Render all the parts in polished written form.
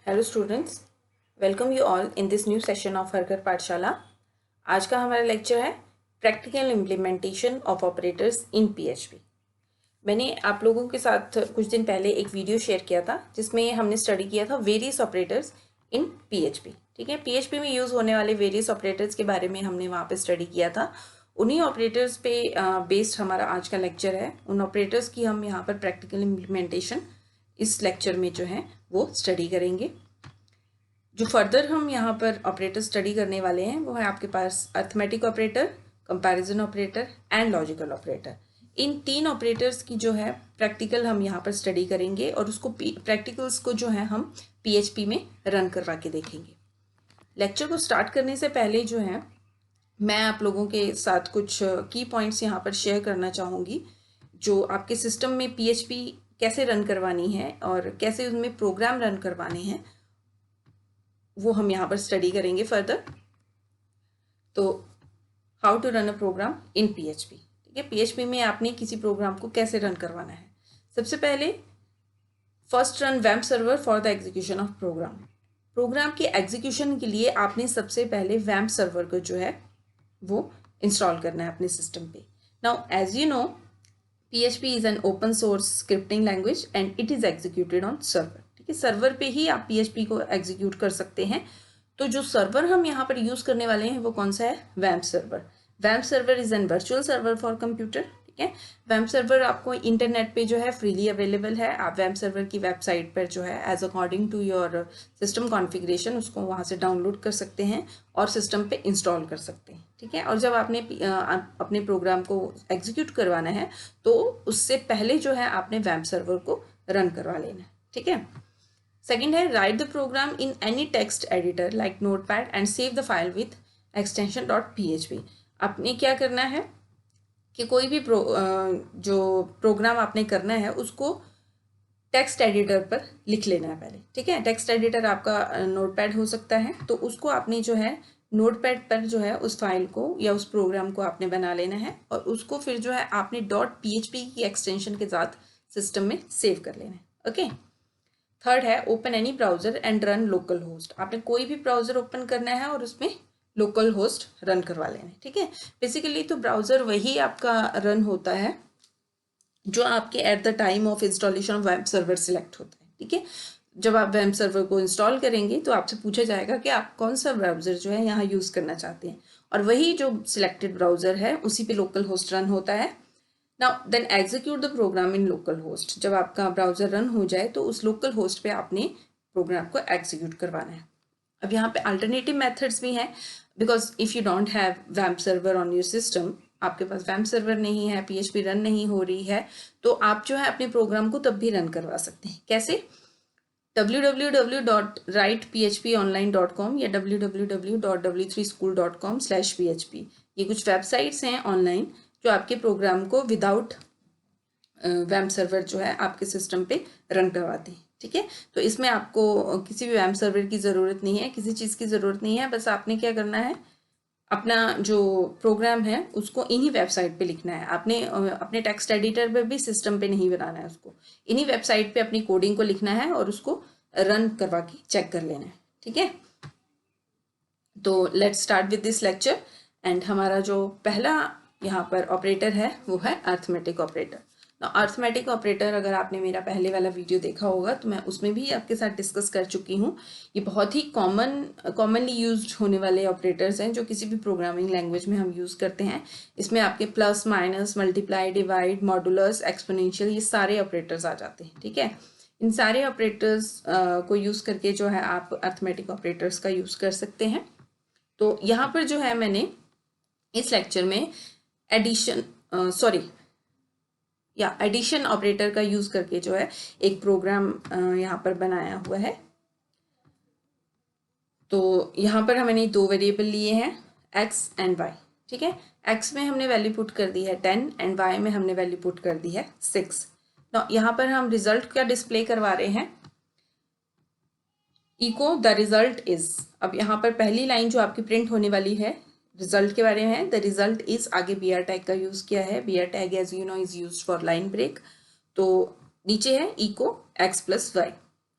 Hello students, welcome you all in this new session of her घर पाठशाला। आज का हमारा लेक्चर है practical implementation of operators in PHP. मैंने आप लोगों के साथ कुछ दिन पहले एक वीडियो शेयर किया था जिसमें हमने स्टडी किया था वेरियस ऑपरेटर्स इन पीएचपी। ठीक है, पीएचपी में यूज़ होने वाले वेरियस ऑपरेटर्स के बारे में हमने वहाँ पे स्टडी किया था। उन्हीं ऑपरेटर्स पे बेस्ड हमारा आज का लेक्चर है। उन ऑपरेटर्स की हम यहाँ पर प्रैक्टिकल इम्प्लीमेंटेशन इस लेक्चर में जो है वो स्टडी करेंगे। जो फर्दर हम यहाँ पर ऑपरेटर स्टडी करने वाले हैं वो है आपके पास arithmetic operator, comparison operator and logical operator. इन तीन ऑपरेटर्स की जो है प्रैक्टिकल हम यहाँ पर स्टडी करेंगे और उसको प्रैक्टिकल्स को जो है हम पीएचपी में रन करवा के देखेंगे। लेक्चर को स्टार्ट करने से पहले जो है मैं आप लोगों के साथ कुछ की पॉइंट्स यहाँ पर शेयर करना चाहूँगी जो आपके सिस्टम में पीएचपी कैसे रन करवानी है और कैसे उनमें प्रोग्राम रन करवाने हैं वो हम यहाँ पर स्टडी करेंगे फर्दर। तो how to run a program in PHP. ठीक है, पीएचपी में आपने किसी प्रोग्राम को कैसे रन करवाना है। सबसे पहले फर्स्ट रन वैम्प server for the execution of program. Program के एग्जीक्यूशन के लिए आपने सबसे पहले वैम्प सर्वर को जो है वो इंस्टॉल करना है अपने सिस्टम पे। Now as you know PHP is an open source scripting language and it is executed on server. ठीक है, सर्वर पे ही आप पीएचपी को एग्जीक्यूट कर सकते हैं। तो जो सर्वर हम यहाँ पर यूज करने वाले हैं वो कौन सा है, वैम्प सर्वर। वैम्प server is an virtual server for computer. ठीक है, वैम्प सर्वर आपको इंटरनेट पे जो है फ्रीली अवेलेबल है। आप वैम्प सर्वर की वेबसाइट पर जो है as according to your system configuration उसको वहाँ से डाउनलोड कर सकते हैं और सिस्टम पे इंस्टॉल कर सकते हैं। ठीक है, और जब आपने अपने प्रोग्राम को एग्जीक्यूट करवाना है तो उससे पहले जो है आपने वैम्प सर्वर को रन करवा लेना है। ठीक है, सेकेंड है write the program in any text editor like Notepad and save the file with extension .php। आपने क्या करना है कि कोई भी जो प्रोग्राम आपने करना है उसको टेक्स्ट एडिटर पर लिख लेना है पहले। ठीक है, टेक्स्ट एडिटर आपका नोटपैड हो सकता है तो उसको आपने जो है नोटपैड पर जो है उस फाइल को या उस प्रोग्राम को आपने बना लेना है और उसको फिर जो है आपने .php की एक्सटेंशन के साथ सिस्टम में सेव कर लेना है। ओके, थर्ड है open any browser and run local host. आपने कोई भी ब्राउजर ओपन करना है और उसमें लोकल होस्ट रन करवा लेना है। ठीक है, बेसिकली तो ब्राउजर वही आपका रन होता है जो आपके at the time of installation of web server select होता है। ठीक है, जब आप वेब सर्वर को इंस्टॉल करेंगे तो आपसे पूछा जाएगा कि आप कौन सा ब्राउजर जो है यहाँ यूज़ करना चाहते हैं और वही जो सिलेक्टेड ब्राउजर है उसी पे लोकल होस्ट रन होता है। Now then execute the program in local host. जब आपका ब्राउजर रन हो जाए तो उस लोकल होस्ट पे आपने प्रोग्राम को एग्जीक्यूट करवाना है। अब यहाँ पे अल्टरनेटिव मेथड्स भी हैं because if you don't have vamp server on your system, आपके पास वैम्प सर्वर नहीं है, पीएचपी रन नहीं हो रही है, तो आप जो है अपने प्रोग्राम को तब भी रन करवा सकते हैं। कैसे, www.writephponline.com या www.w3school.com/php ये कुछ वेबसाइट्स हैं ऑनलाइन जो आपके प्रोग्राम को विदाउट वैम्प सर्वर जो है आपके सिस्टम पे रन करवाते हैं। ठीक है, तो इसमें आपको किसी भी वैम्प सर्वर की ज़रूरत नहीं है, किसी चीज़ की ज़रूरत नहीं है। बस आपने क्या करना है, अपना जो प्रोग्राम है उसको इन्हीं वेबसाइट पे लिखना है। आपने अपने टेक्स्ट एडिटर पे भी सिस्टम पे नहीं बनाना है, उसको इन्हीं वेबसाइट पे अपनी कोडिंग को लिखना है और उसको रन करवा के चेक कर लेना है। ठीक है, तो let's start with this lecture and हमारा जो पहला यहाँ पर ऑपरेटर है वो है अर्थमेटिक ऑपरेटर। अर्थमेटिक ऑपरेटर अगर आपने मेरा पहले वाला वीडियो देखा होगा तो मैं उसमें भी आपके साथ डिस्कस कर चुकी हूँ। ये बहुत ही कॉमनली यूज्ड होने वाले ऑपरेटर्स हैं जो किसी भी प्रोग्रामिंग लैंग्वेज में हम यूज़ करते हैं। इसमें आपके plus, minus, multiply, divide, modulus, exponential ये सारे ऑपरेटर्स आ जाते हैं। ठीक है, इन सारे ऑपरेटर्स को यूज़ करके जो है आप अर्थमेटिक ऑपरेटर्स का यूज़ कर सकते हैं। तो यहाँ पर जो है मैंने इस लेक्चर में एडिशन ऑपरेटर का यूज करके जो है एक प्रोग्राम यहाँ पर बनाया हुआ है। तो यहाँ पर हमने दो वेरिएबल लिए हैं x एंड y। ठीक है, x में हमने वैल्यू पुट कर दी है 10 एंड y में हमने वैल्यू पुट कर दी है 6। तो यहाँ पर हम रिजल्ट क्या डिस्प्ले करवा रहे हैं, इको द रिजल्ट इज। अब यहाँ पर पहली लाइन जो आपकी प्रिंट होने वाली है रिजल्ट के बारे में है, द रिजल्ट इज, आगे बी आर टैग का यूज किया है। B R tag as you know is used for line break. तो नीचे है इको x प्लस वाई।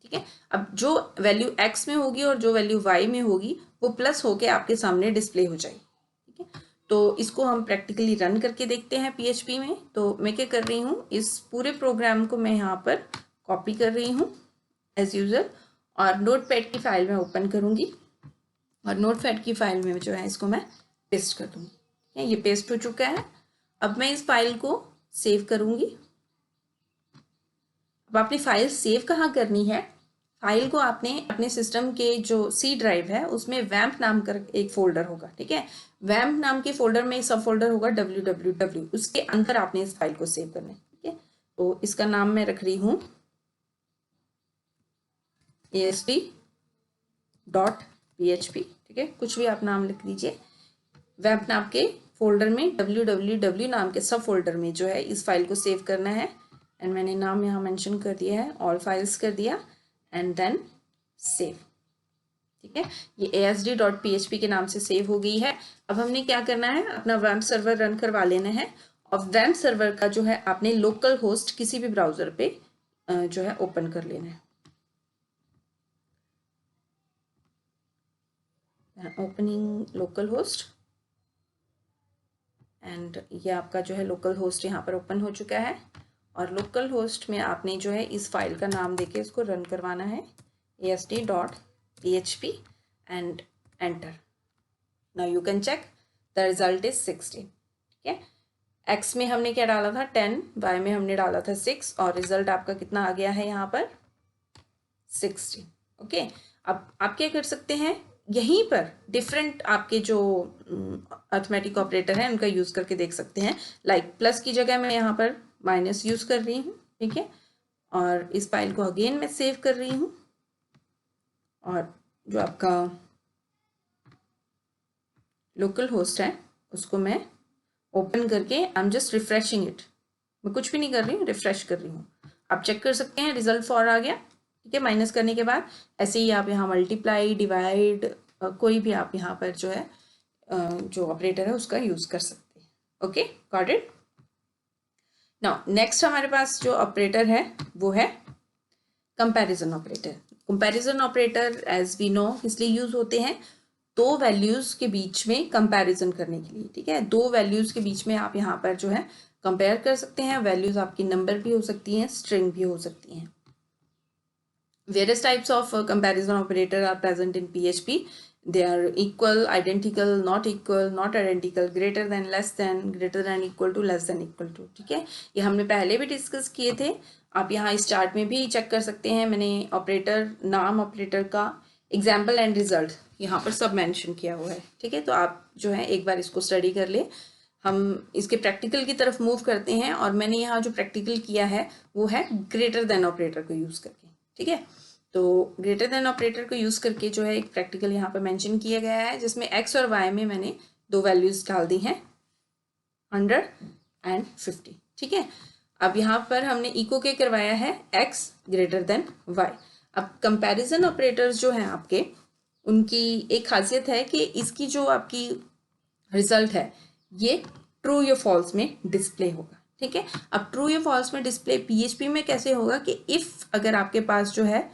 ठीक है। अब जो वैल्यू x में होगी और जो वैल्यू y में होगी वो प्लस होके आपके सामने डिस्प्ले हो जाएगी, ठीक है। तो इसको हम प्रैक्टिकली रन करके देखते हैं PHP में। तो मैं क्या कर रही हूँ, इस पूरे प्रोग्राम को मैं यहाँ पर कॉपी कर रही हूँ एज यूजल, और नोटपैड की फाइल में ओपन करूँगी और नोटपैड की फाइल में जो है इसको मैं पेस्ट कर दूँगी। ये पेस्ट हो चुका है। अब मैं इस फाइल को सेव करूँगी। अब आपने फाइल सेव कहाँ करनी है, फाइल को आपने अपने सिस्टम के जो सी ड्राइव है उसमें वैम्प नाम का एक फोल्डर होगा, ठीक है। वैम्प नाम के फोल्डर में एक सब फोल्डर होगा www, उसके अंदर आपने इस फाइल को सेव करना है, ठीक है। तो इसका नाम मैं रख रही हूँ asd.php, ठीक है, कुछ भी आप नाम लिख दीजिए। वैम्प नाम के फोल्डर में www नाम के सब फोल्डर में जो है इस फाइल को सेव करना है। एंड मैंने नाम यहाँ मेंशन कर दिया है, ऑल फाइल्स कर दिया एंड देन सेव, ठीक है। ये asd.php के नाम से सेव हो गई है। अब हमने क्या करना है, अपना वैम्प सर्वर रन करवा लेना है और वैम्प सर्वर का जो है आपने लोकल होस्ट किसी भी ब्राउजर पे जो है ओपन कर लेना है। ओपनिंग लोकल होस्ट एंड ये आपका जो है लोकल होस्ट यहाँ पर ओपन हो चुका है। और लोकल होस्ट में आपने जो है इस फाइल का नाम देके इसको रन करवाना है asd.php and enter. Now you can check the result is 16, ठीक है। x में हमने क्या डाला था 10, y में हमने डाला था 6 और रिजल्ट आपका कितना आ गया है यहाँ पर 16, ओके। अब आप क्या कर सकते हैं, यहीं पर डिफरेंट आपके जो अर्थमेटिक ऑपरेटर हैं उनका यूज़ करके देख सकते हैं। लाइक प्लस की जगह मैं यहाँ पर माइनस यूज़ कर रही हूँ, ठीक है। और इस फाइल को अगेन मैं सेव कर रही हूँ और जो आपका लोकल होस्ट है उसको मैं ओपन करके I am just refreshing it, मैं कुछ भी नहीं कर रही हूँ, रिफ्रेश कर रही हूँ। आप चेक कर सकते हैं रिजल्ट 4 आ गया, ठीक है। माइनस करने के बाद ऐसे ही आप यहाँ मल्टीप्लाई डिवाइड कोई भी आप यहाँ पर जो है जो ऑपरेटर है उसका यूज़ कर सकते हैं, okay, got it. Now next हमारे पास जो ऑपरेटर है वो है comparison operator. Comparison operator as we know इसलिए यूज़ होते हैं दो वैल्यूज़ के बीच में कंपैरिजन करने के लिए, ठीक है। दो वैल्यूज़ के बीच में आप यहाँ पर जो है कंपेयर कर सकते हैं। वैल्यूज़ आपकी नंबर भी हो सकती हैं, स्ट्रिंग भी हो सकती हैं। Various types of comparison operator are present in PHP. They are equal, identical, not equal, not identical, greater than, less than, greater than equal to, less than equal to, ठीक है। ये हमने पहले भी डिस्कस किए थे। आप यहाँ इस चार्ट में भी चेक कर सकते हैं, मैंने ऑपरेटर नाम, ऑपरेटर का एग्जाम्पल एंड रिजल्ट यहाँ पर सब मेंशन किया हुआ है, ठीक है। तो आप जो है एक बार इसको स्टडी कर ले। हम इसके प्रैक्टिकल की तरफ मूव करते हैं और मैंने यहाँ जो प्रैक्टिकल किया है वो है ग्रेटर देन ऑपरेटर को यूज़ करके, ठीक है। तो ग्रेटर देन ऑपरेटर को यूज़ करके जो है एक प्रैक्टिकल यहाँ पर मेंशन किया गया है जिसमें x और y में मैंने दो वैल्यूज़ डाल दी हैं 100 एंड 50, ठीक है। अब यहाँ पर हमने इको के करवाया है x ग्रेटर देन y। अब कंपैरिजन ऑपरेटर्स जो हैं आपके उनकी एक खासियत है कि इसकी जो आपकी रिजल्ट है ये ट्रू या फॉल्स में डिस्प्ले होगा, ठीक है। अब ट्रू या फॉल्स में डिस्प्ले PHP में कैसे होगा कि इफ़ अगर आपके पास जो है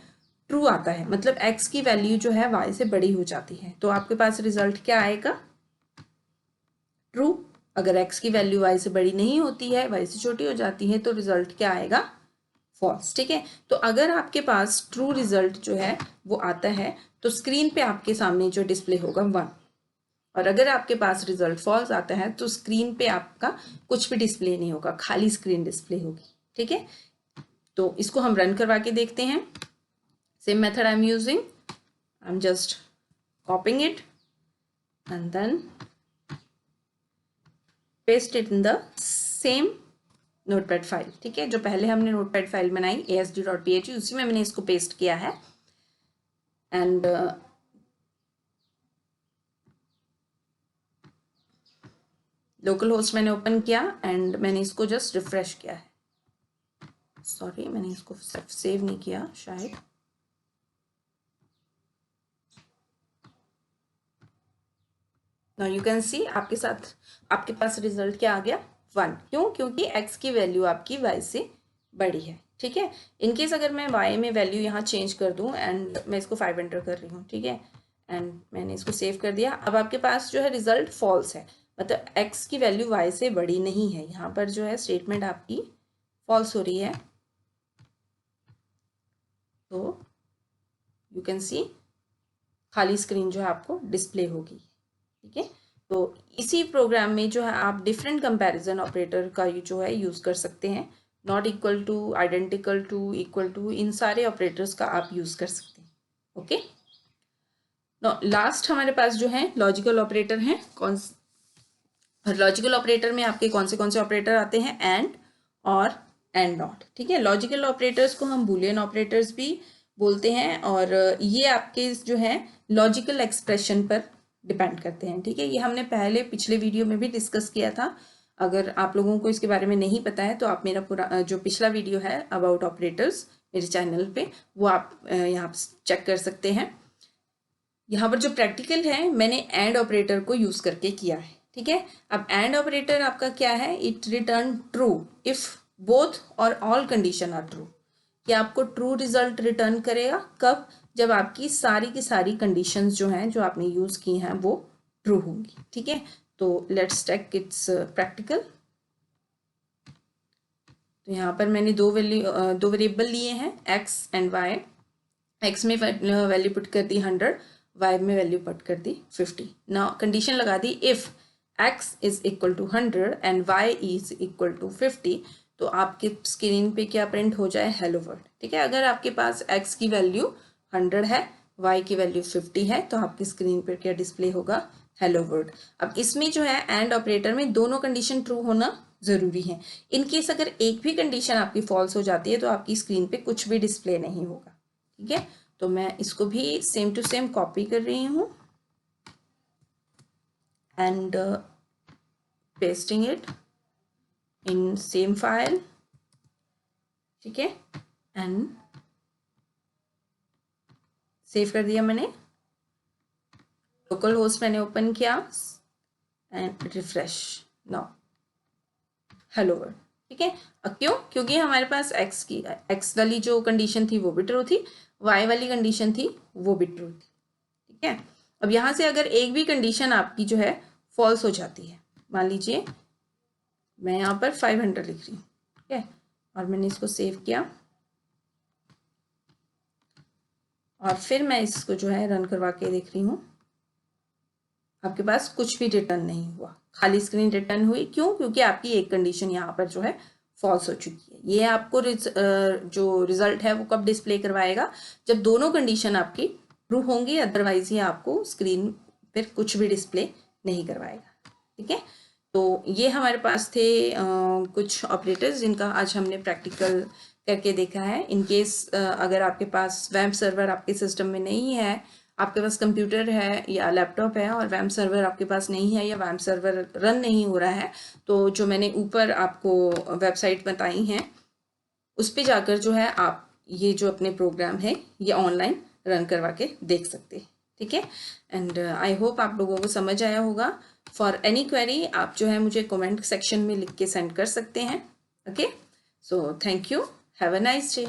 ट्रू आता है मतलब x की वैल्यू जो है y से बड़ी हो जाती है तो आपके पास रिजल्ट क्या आएगा, ट्रू। अगर x की वैल्यू y से बड़ी नहीं होती है, y से छोटी हो जाती है तो रिजल्ट क्या आएगा, फॉल्स, ठीक है। तो अगर आपके पास ट्रू रिजल्ट जो है वो आता है तो स्क्रीन पे आपके सामने जो डिस्प्ले होगा 1, और अगर आपके पास रिजल्ट फॉल्स आता है तो स्क्रीन पे आपका कुछ भी डिस्प्ले नहीं होगा, खाली स्क्रीन डिस्प्ले होगी, ठीक है। तो इसको हम रन करवा के देखते हैं। Same method I'm using. I'm just copying it and then paste it in the same notepad file, ठीक है। जो पहले हमने notepad फाइल बनाई asd.php उसी में मैंने इसको पेस्ट किया है एंड लोकल होस्ट मैंने ओपन किया एंड मैंने इसको जस्ट रिफ्रेश किया है। सॉरी मैंने इसको सेव नहीं किया शायद। नाउ यू कैन सी आपके साथ आपके पास रिजल्ट क्या आ गया 1, क्यों, क्योंकि x की वैल्यू आपकी y से बड़ी है, ठीक है। इनकेस अगर मैं y में वैल्यू यहाँ चेंज कर दूँ एंड मैं इसको 5 एंटर कर रही हूँ, ठीक है, एंड मैंने इसको सेव कर दिया। अब आपके पास जो है रिजल्ट फॉल्स है, मतलब x की वैल्यू y से बड़ी नहीं है। यहाँ पर जो है स्टेटमेंट आपकी फॉल्स हो रही है, तो यू कैन सी खाली स्क्रीन जो है आपको डिस्प्ले होगी, ठीक है। तो इसी प्रोग्राम में जो है आप डिफरेंट कंपैरिजन ऑपरेटर का जो है यूज़ कर सकते हैं। Not equal to, identical to, equal to, इन सारे ऑपरेटर्स का आप यूज़ कर सकते हैं। ओके, लास्ट हमारे पास जो है लॉजिकल ऑपरेटर हैं। लॉजिकल ऑपरेटर में आपके कौन से ऑपरेटर आते हैं? और एंड नॉट, ठीक है। लॉजिकल ऑपरेटर्स को हम बूलियन ऑपरेटर्स भी बोलते हैं, और ये आपके जो है लॉजिकल एक्सप्रेशन पर डिपेंड करते हैं, ठीक है। ये हमने पहले पिछले वीडियो में भी डिस्कस किया था। अगर आप लोगों को इसके बारे में नहीं पता है तो आप मेरा पूरा जो पिछला वीडियो है अबाउट ऑपरेटर्स मेरे चैनल पे, वो आप यहाँ चेक कर सकते हैं। यहाँ पर जो प्रैक्टिकल है मैंने एंड ऑपरेटर को यूज़ करके किया है, ठीक है। अब एंड ऑपरेटर आपका क्या है? It return true if both और ऑल कंडीशन आर ट्रू। कि आपको ट्रू रिजल्ट रिटर्न करेगा कब? जब आपकी सारी की सारी कंडीशंस जो हैं, जो आपने यूज़ की हैं, वो ट्रू होंगी, ठीक है। तो लेट्स टेक इट्स प्रैक्टिकल। तो यहाँ पर मैंने दो वेरिएबल लिए हैं, एक्स एंड वाई। एक्स में वैल्यू पुट कर दी 100, y में वैल्यू पुट कर दी 50। ना कंडीशन लगा दी, if x is equal to 100 and y is equal to 50, तो आपके स्क्रीन पे क्या प्रिंट हो जाए? हेलो वर्ल्ड, ठीक है। अगर आपके पास x की वैल्यू 100 है, y की वैल्यू 50 है, तो आपकी स्क्रीन पर क्या डिस्प्ले होगा? Hello world. अब इसमें जो है एंड ऑपरेटर में दोनों कंडीशन ट्रू होना ज़रूरी है। इन केस अगर एक भी कंडीशन आपकी फॉल्स हो जाती है तो आपकी स्क्रीन पे कुछ भी डिस्प्ले नहीं होगा, ठीक है। तो मैं इसको भी सेम टू सेम कॉपी कर रही हूँ and pasting it in same file, ठीक है, एंड सेव कर दिया मैंने। लोकल होस्ट मैंने ओपन किया and refresh. Now hello world, ठीक है। क्यों? क्योंकि हमारे पास एक्स वाली जो कंडीशन थी वो भी ट्रू थी, वाई वाली कंडीशन थी वो भी ट्रू थी, ठीक है। अब यहाँ से अगर एक भी कंडीशन आपकी जो है फॉल्स हो जाती है, मान लीजिए मैं यहाँ पर 500 लिख रही हूँ, ठीक है, और मैंने इसको सेव किया और फिर मैं इसको जो है रन करवा के देख रही हूँ, आपके पास कुछ भी रिटर्न नहीं हुआ, खाली स्क्रीन रिटर्न हुई। क्यों? क्योंकि आपकी एक कंडीशन यहाँ पर जो है फॉल्स हो चुकी है। ये आपको जो रिजल्ट है वो कब डिस्प्ले करवाएगा? जब दोनों कंडीशन आपकी ट्रू होंगी, अदरवाइज ये आपको स्क्रीन पर कुछ भी डिस्प्ले नहीं करवाएगा, ठीक है। तो ये हमारे पास थे कुछ ऑपरेटर्स जिनका आज हमने प्रैक्टिकल करके देखा है। इन केस अगर आपके पास वेब सर्वर आपके सिस्टम में नहीं है, आपके पास कंप्यूटर है या लैपटॉप है और वेब सर्वर आपके पास नहीं है या वेब सर्वर रन नहीं हो रहा है, तो जो मैंने ऊपर आपको वेबसाइट बताई हैं उस पर जाकर जो है आप ये जो अपने प्रोग्राम है ये ऑनलाइन रन करवा के देख सकते हैं, ठीक है। एंड आई होप आप लोगों को समझ आया होगा। फॉर एनी क्वेरी आप जो है मुझे कमेंट सेक्शन में लिख के सेंड कर सकते हैं। Okay, so thank you, have a nice day.